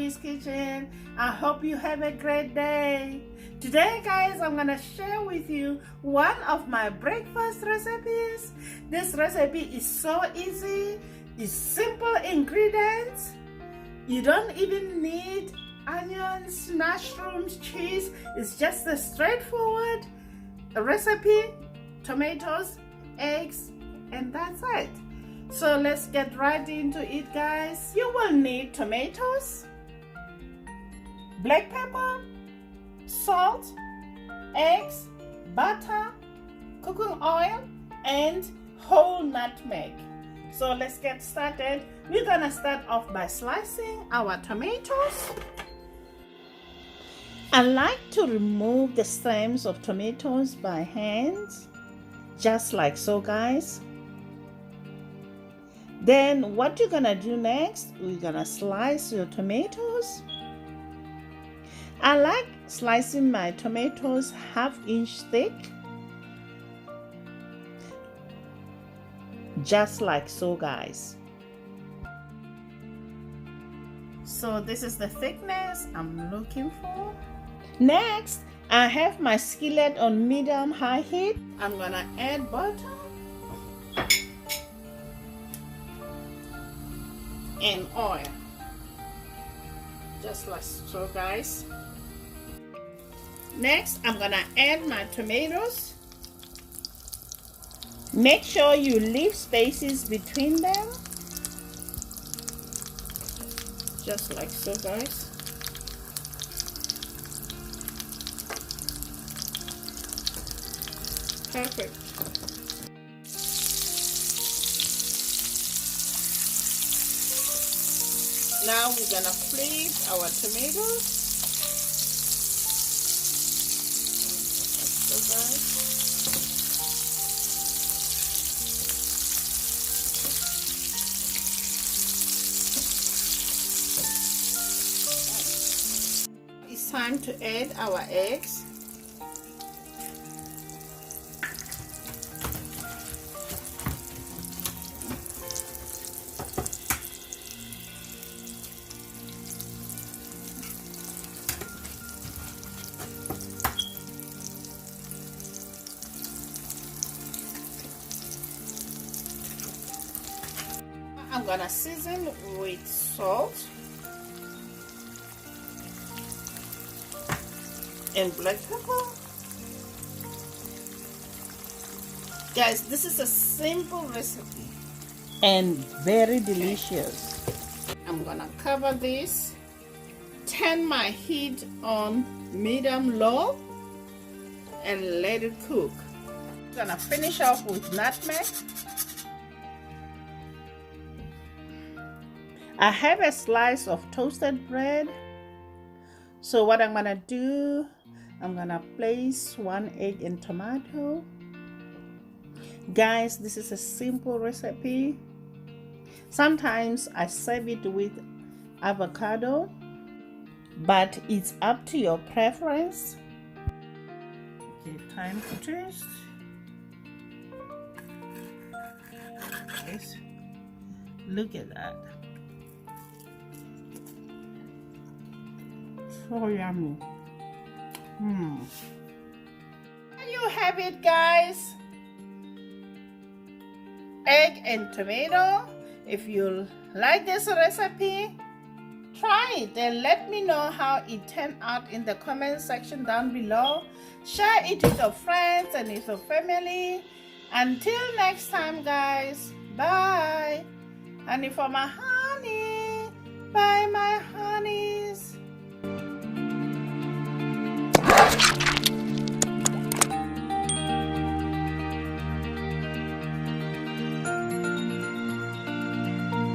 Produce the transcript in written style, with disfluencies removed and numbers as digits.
Joey's Kitchen. I hope you have a great day. Today guys, I'm gonna share with you one of my breakfast recipes. This recipe is so easy. It's simple ingredients. You don't even need onions, mushrooms, cheese. It's just a straightforward recipe. Tomatoes, eggs, and that's it. So let's get right into it guys. You will need tomatoes, black pepper, salt, eggs, butter, cooking oil, and whole nutmeg. So let's get started. We're gonna start off by slicing our tomatoes. I like to remove the stems of tomatoes by hand, just like so guys. Then what you're gonna do next, we're gonna slice your tomatoes. I like slicing my tomatoes 1/2 inch thick, just like so guys. So this is the thickness I'm looking for. Next, I have my skillet on medium-high heat. I'm gonna add butter and oil, just like so guys. Next, I'm gonna add my tomatoes. Make sure you leave spaces between them, just like so guys. Perfect. Now we're gonna flip our tomatoes. So guys. It's time to add our eggs. I'm gonna season with salt and black pepper. Guys, this is a simple recipe and very delicious. I'm gonna cover this, turn my heat on medium-low, and let it cook. I'm gonna finish off with nutmeg. I have a slice of toasted bread. So what I'm gonna do, I'm gonna place 1 egg and tomato. Guys, this is a simple recipe. Sometimes I serve it with avocado, but it's up to your preference. Okay, time to taste. Yes. Look at that. So yummy. There you have it guys, egg and tomato. If you like this recipe, try it and let me know how it turned out in the comment section down below. Share it with your friends and with your family. Until next time guys, bye. Honey for my honey, bye my honey.